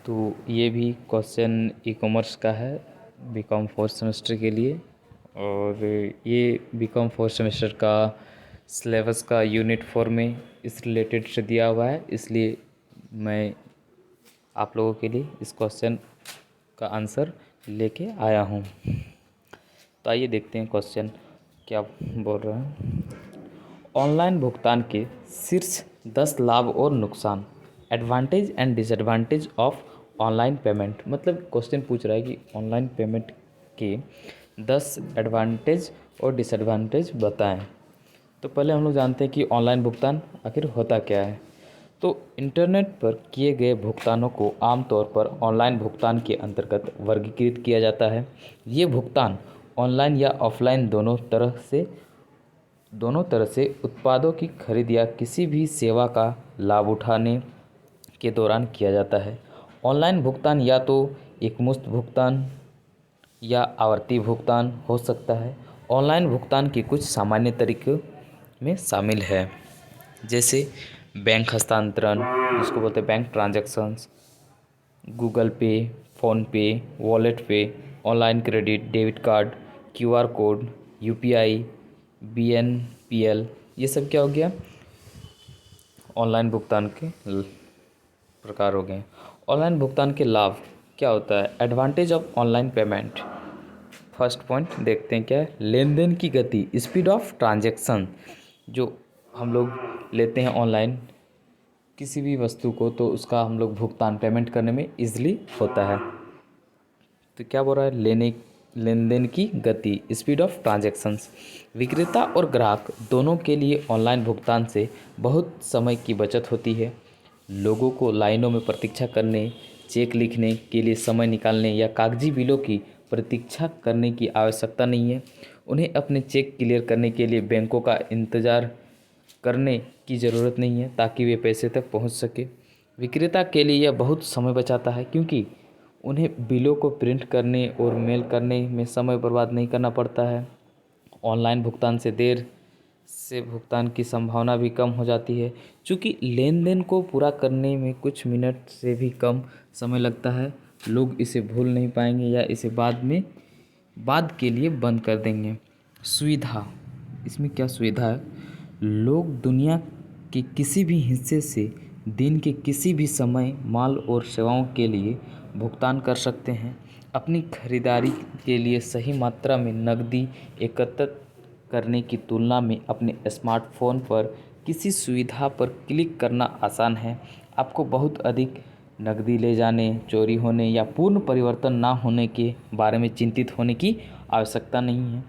तो ये भी क्वेश्चन ई कॉमर्स का है बीकॉम फोर्थ सेमेस्टर के लिए। और ये बीकॉम फोर्थ सेमेस्टर का सिलेबस का यूनिट 4 में इस रिलेटेड से दिया हुआ है, इसलिए मैं आप लोगों के लिए इस क्वेश्चन का आंसर लेके आया हूँ। तो आइए देखते हैं क्वेश्चन क्या बोल रहे हैं। ऑनलाइन भुगतान के शीर्ष 10 लाभ और नुकसान, advantage and disadvantage of online payment. मतलब क्वेश्चन पूछ रहा है कि ऑनलाइन पेमेंट के 10 एडवांटेज और डिसएडवांटेज बताएं। तो पहले हम लोग जानते हैं कि ऑनलाइन भुगतान आखिर होता क्या है। तो इंटरनेट पर किए गए भुगतानों को आमतौर पर ऑनलाइन भुगतान के अंतर्गत वर्गीकृत किया जाता है। ये भुगतान ऑनलाइन या ऑफलाइन दोनों तरह से उत्पादों की खरीद या किसी भी सेवा का लाभ उठाने के दौरान किया जाता है। ऑनलाइन भुगतान या तो एकमुश्त भुगतान या आवर्ती भुगतान हो सकता है। ऑनलाइन भुगतान के कुछ सामान्य तरीकों में शामिल है, जैसे बैंक हस्तांतरण, जिसको बोलते हैं बैंक ट्रांजैक्शंस, गूगल पे, फ़ोनपे, वॉलेट पे, online credit, debit card, QR code, UPI, BNPL. ये सब क्या हो गया, ऑनलाइन भुगतान के प्रकार हो गए। ऑनलाइन भुगतान के लाभ क्या होता है। Advantage of online payment, first point देखते हैं क्या है। लेन देन की गति, स्पीड ऑफ ट्रांजैक्शन। जो हम लोग लेते हैं ऑनलाइन किसी भी वस्तु को, तो उसका हम लोग भुगतान पेमेंट करने में ईजिली होता है। तो क्या बोल रहा है, लेन देन की गति, स्पीड ऑफ ट्रांजैक्शंस। विक्रेता और ग्राहक दोनों के लिए ऑनलाइन भुगतान से बहुत समय की बचत होती है। लोगों को लाइनों में प्रतीक्षा करने, चेक लिखने के लिए समय निकालने या कागजी बिलों की प्रतीक्षा करने की आवश्यकता नहीं है। उन्हें अपने चेक क्लियर करने के लिए बैंकों का इंतज़ार करने की ज़रूरत नहीं है, ताकि वे पैसे तक पहुंच सके। विक्रेता के लिए यह बहुत समय बचाता है, क्योंकि उन्हें बिलों को प्रिंट करने और मेल करने में समय बर्बाद नहीं करना पड़ता है। ऑनलाइन भुगतान से देर से भुगतान की संभावना भी कम हो जाती है, क्योंकि लेन देन को पूरा करने में कुछ मिनट से भी कम समय लगता है। लोग इसे भूल नहीं पाएंगे या इसे बाद के लिए बंद कर देंगे। सुविधा, इसमें क्या सुविधा है। लोग दुनिया के किसी भी हिस्से से दिन के किसी भी समय माल और सेवाओं के लिए भुगतान कर सकते हैं। अपनी खरीदारी के लिए सही मात्रा में नकदी एकत्रित करने की तुलना में अपने स्मार्टफोन पर किसी सुविधा पर क्लिक करना आसान है। आपको बहुत अधिक नकदी ले जाने, चोरी होने या पूर्ण परिवर्तन ना होने के बारे में चिंतित होने की आवश्यकता नहीं है।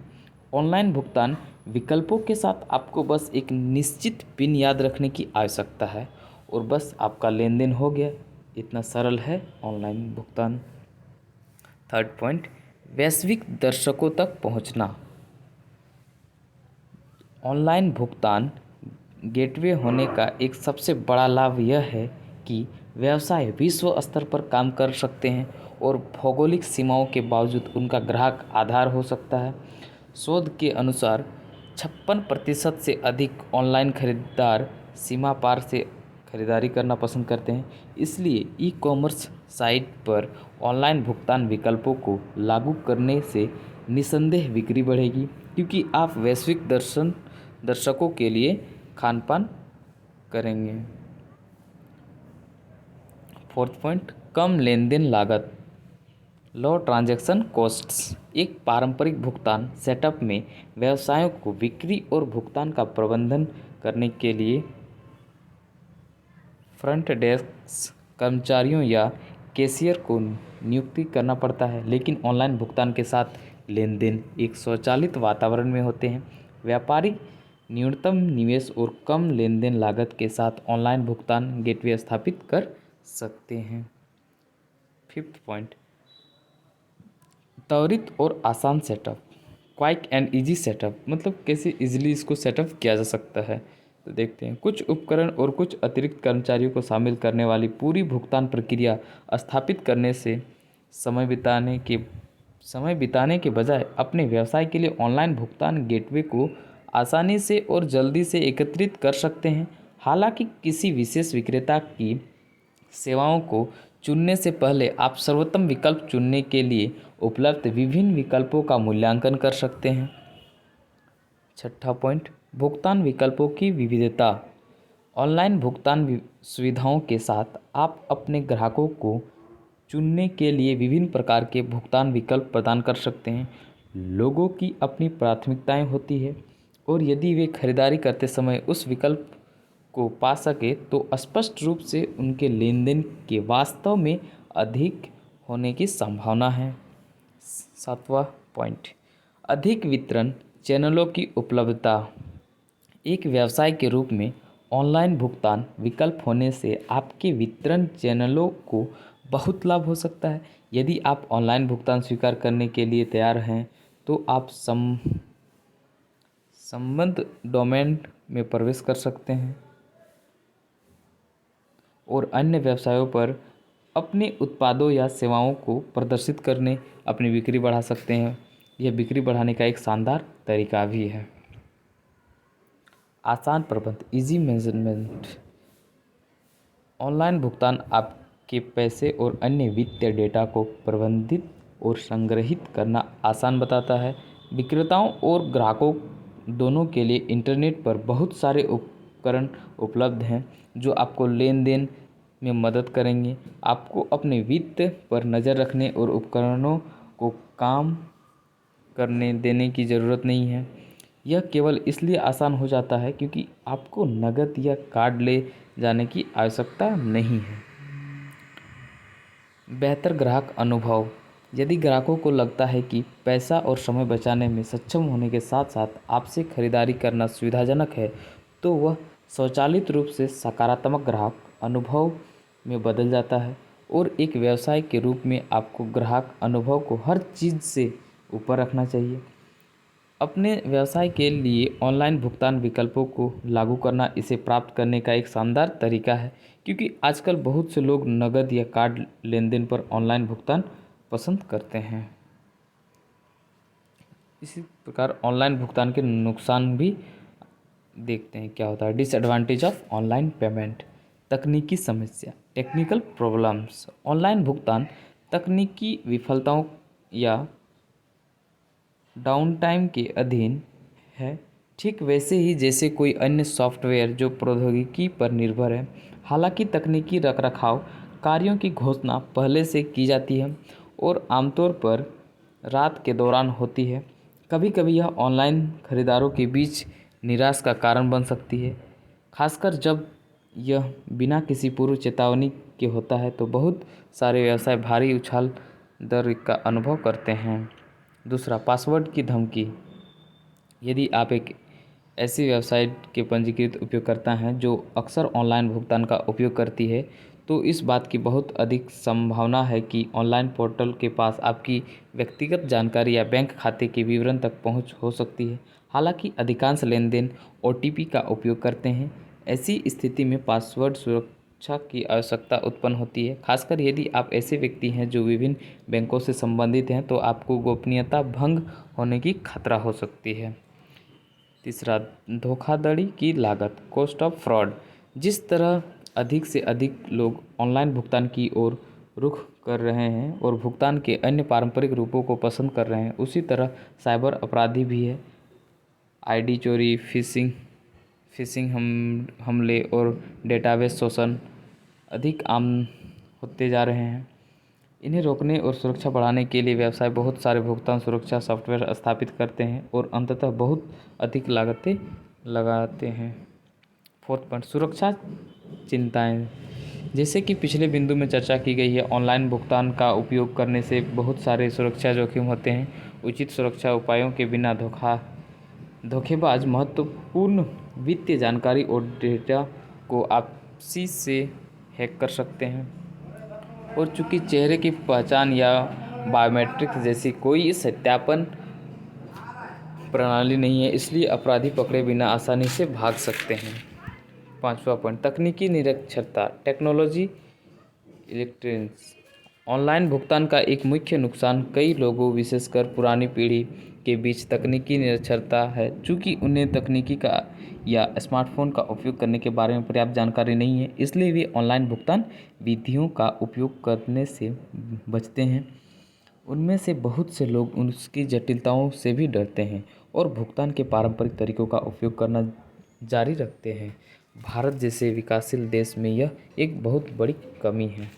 ऑनलाइन भुगतान विकल्पों के साथ आपको बस एक निश्चित पिन याद रखने की आवश्यकता है और बस आपका लेन देन हो गया। इतना सरल है ऑनलाइन भुगतान। थर्ड पॉइंट, वैश्विक दर्शकों तक पहुंचना। ऑनलाइन भुगतान गेटवे होने का एक सबसे बड़ा लाभ यह है कि व्यवसाय विश्व स्तर पर काम कर सकते हैं और भौगोलिक सीमाओं के बावजूद उनका ग्राहक आधार हो सकता है। शोध के अनुसार 56% से अधिक ऑनलाइन खरीदार सीमा पार से खरीदारी करना पसंद करते हैं। इसलिए ई कॉमर्स साइट पर ऑनलाइन भुगतान विकल्पों को लागू करने से निस्संदेह बिक्री बढ़ेगी, क्योंकि आप वैश्विक दर्शकों के लिए खान पान करेंगे। फोर्थ पॉइंट, कम लेन देन लागत, लो ट्रांजैक्शन कॉस्ट्स। एक पारंपरिक भुगतान सेटअप में व्यवसायों को बिक्री और भुगतान का प्रबंधन करने के लिए फ्रंट डेस्क कर्मचारियों या कैशियर को नियुक्ति करना पड़ता है, लेकिन ऑनलाइन भुगतान के साथ लेन देन एक स्वचालित वातावरण में होते हैं। व्यापारी न्यूनतम निवेश और कम लेन देन लागत के साथ ऑनलाइन भुगतान गेटवे स्थापित कर सकते हैं। फिफ्थ पॉइंट, त्वरित और आसान सेटअप, क्वाइक एंड इजी सेटअप। मतलब कैसे इजीली इसको सेटअप किया जा सकता है, तो देखते हैं। कुछ उपकरण और कुछ अतिरिक्त कर्मचारियों को शामिल करने वाली पूरी भुगतान प्रक्रिया स्थापित करने से समय बिताने के बजाय अपने व्यवसाय के लिए ऑनलाइन भुगतान गेटवे को आसानी से और जल्दी से एकत्रित कर सकते हैं। हालांकि किसी विशेष विक्रेता की सेवाओं को चुनने से पहले आप सर्वोत्तम विकल्प चुनने के लिए उपलब्ध विभिन्न विकल्पों का मूल्यांकन कर सकते हैं। छठा पॉइंट, भुगतान विकल्पों की विविधता। ऑनलाइन भुगतान सुविधाओं के साथ आप अपने ग्राहकों को चुनने के लिए विभिन्न प्रकार के भुगतान विकल्प प्रदान कर सकते हैं। लोगों की अपनी प्राथमिकताएं होती है और यदि वे खरीदारी करते समय उस विकल्प को पा सके तो स्पष्ट रूप से उनके लेन देन के वास्तव में अधिक होने की संभावना है। सातवां पॉइंट, अधिक वितरण चैनलों की उपलब्धता। एक व्यवसाय के रूप में ऑनलाइन भुगतान विकल्प होने से आपके वितरण चैनलों को बहुत लाभ हो सकता है। यदि आप ऑनलाइन भुगतान स्वीकार करने के लिए तैयार हैं तो आप संबद्ध डोमेन में प्रवेश कर सकते हैं और अन्य व्यवसायों पर अपने उत्पादों या सेवाओं को प्रदर्शित करने अपनी बिक्री बढ़ा सकते हैं। यह बिक्री बढ़ाने का एक शानदार तरीका भी है। आसान प्रबंध, इजी मैनेजमेंट। ऑनलाइन भुगतान आपके पैसे और अन्य वित्तीय डेटा को प्रबंधित और संग्रहित करना आसान बताता है। विक्रेताओं और ग्राहकों दोनों के लिए इंटरनेट पर बहुत सारे उपकरण उपलब्ध हैं जो आपको लेन देन में मदद करेंगे। आपको अपने वित्त पर नज़र रखने और उपकरणों को काम करने देने की ज़रूरत नहीं है। यह केवल इसलिए आसान हो जाता है क्योंकि आपको नकद या कार्ड ले जाने की आवश्यकता नहीं है। बेहतर ग्राहक अनुभव। यदि ग्राहकों को लगता है कि पैसा और समय बचाने में सक्षम होने के साथ साथ आपसे खरीदारी करना सुविधाजनक है तो वह स्वचालित रूप से सकारात्मक ग्राहक अनुभव में बदल जाता है और एक व्यवसाय के रूप में आपको ग्राहक अनुभव को हर चीज़ से ऊपर रखना चाहिए। अपने व्यवसाय के लिए ऑनलाइन भुगतान विकल्पों को लागू करना इसे प्राप्त करने का एक शानदार तरीका है क्योंकि आजकल बहुत से लोग नकद या कार्ड लेनदेन पर ऑनलाइन भुगतान पसंद करते हैं। इसी प्रकार ऑनलाइन भुगतान के नुकसान भी देखते हैं क्या होता है। Disadvantage of online payment. तकनीकी समस्या, टेक्निकल प्रॉब्लम्स। ऑनलाइन भुगतान तकनीकी विफलताओं या डाउन टाइम के अधीन है, ठीक वैसे ही जैसे कोई अन्य सॉफ्टवेयर जो प्रौद्योगिकी पर निर्भर है। हालांकि तकनीकी रखरखाव कार्यों की घोषणा पहले से की जाती है और आमतौर पर रात के दौरान होती है। कभी कभी यह ऑनलाइन खरीदारों के बीच निराश का कारण बन सकती है, खासकर जब यह बिना किसी पूर्व चेतावनी के होता है तो बहुत सारे व्यवसाय भारी उछाल दर का अनुभव करते हैं। दूसरा, पासवर्ड की धमकी। यदि आप एक ऐसी वेबसाइट के पंजीकृत उपयोगकर्ता हैं जो अक्सर ऑनलाइन भुगतान का उपयोग करती है तो इस बात की बहुत अधिक संभावना है कि ऑनलाइन पोर्टल के पास आपकी व्यक्तिगत जानकारी या बैंक खाते के विवरण तक पहुंच हो सकती है। हालांकि अधिकांश लेनदेन ओटीपी का उपयोग करते हैं। ऐसी स्थिति में पासवर्ड सुरक्षा की आवश्यकता उत्पन्न होती है, खासकर यदि आप ऐसे व्यक्ति हैं जो विभिन्न बैंकों से संबंधित हैं तो आपको गोपनीयता भंग होने की खतरा हो सकती है। तीसरा, धोखाधड़ी की लागत, कॉस्ट ऑफ फ्रॉड। जिस तरह अधिक से अधिक लोग ऑनलाइन भुगतान की ओर रुख कर रहे हैं और भुगतान के अन्य पारंपरिक रूपों को पसंद कर रहे हैं, उसी तरह साइबर अपराधी भी है। आईडी चोरी, फिशिंग हमले और डेटाबेस शोषण अधिक आम होते जा रहे हैं। इन्हें रोकने और सुरक्षा बढ़ाने के लिए व्यवसाय बहुत सारे भुगतान सुरक्षा सॉफ्टवेयर स्थापित करते हैं और अंततः बहुत अधिक लागतें लगाते हैं। फोर्थ पॉइंट, सुरक्षा चिंताएं। जैसे कि पिछले बिंदु में चर्चा की गई है, ऑनलाइन भुगतान का उपयोग करने से बहुत सारे सुरक्षा जोखिम होते हैं। उचित सुरक्षा उपायों के बिना धोखेबाज महत्वपूर्ण वित्तीय जानकारी और डेटा को आपसी से हैक कर सकते हैं और चूंकि चेहरे की पहचान या बायोमेट्रिक्स जैसी कोई सत्यापन प्रणाली नहीं है, इसलिए अपराधी पकड़े बिना आसानी से भाग सकते हैं। पांचवा पॉइंट, तकनीकी निरक्षरता, टेक्नोलॉजी इलिटरेंस। ऑनलाइन भुगतान का एक मुख्य नुकसान कई लोगों, विशेषकर पुरानी पीढ़ी के बीच तकनीकी निरक्षरता है। चूँकि उन्हें तकनीकी का या स्मार्टफ़ोन का उपयोग करने के बारे में पर्याप्त जानकारी नहीं है, इसलिए वे ऑनलाइन भुगतान विधियों का उपयोग करने से बचते हैं। उनमें से बहुत से लोग उसकी जटिलताओं से भी डरते हैं और भुगतान के पारंपरिक तरीकों का उपयोग करना जारी रखते हैं। भारत जैसे विकासशील देश में यह एक बहुत बड़ी कमी है।